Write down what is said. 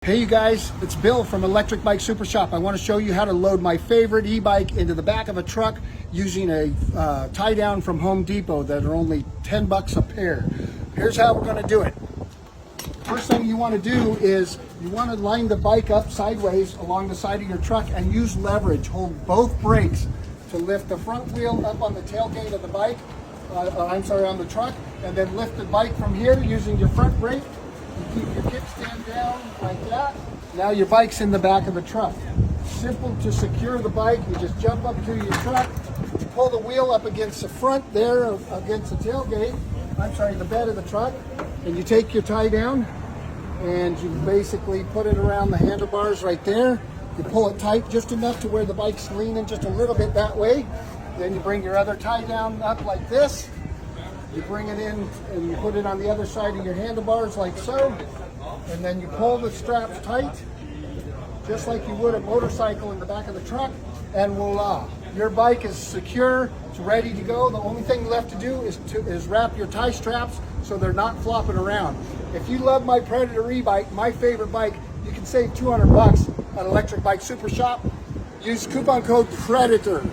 Hey you guys, it's Bill from Electric Bike Super Shop. I want to show you how to load my favorite e-bike into the back of a truck using a tie down from Home Depot that are only 10 bucks a pair. Here's how we're going to do it. First thing you want to do is you want to line the bike up sideways along the side of your truck and use leverage. Hold both brakes to lift the front wheel up on the tailgate of the bike, on the truck, and then lift the bike from here using your front brake. You keep your kickstand down like that. Now your bike's in the back of the truck. Simple to secure the bike. You just jump up to your truck, you pull the wheel up against the front there, against the tailgate, the bed of the truck, and you take your tie down and you basically put it around the handlebars right there. You pull it tight just enough to where the bike's leaning just a little bit that way. Then you bring your other tie down up like this. You bring it in and you put it on the other side of your handlebars like so, and then you pull the straps tight, just like you would a motorcycle in the back of the truck, and voila, your bike is secure, it's ready to go. The only thing left to do is wrap your tie straps so they're not flopping around. If you love my Predator e-bike, my favorite bike, you can save 200 bucks at Electric Bike Super Shop. Use coupon code PREDATOR.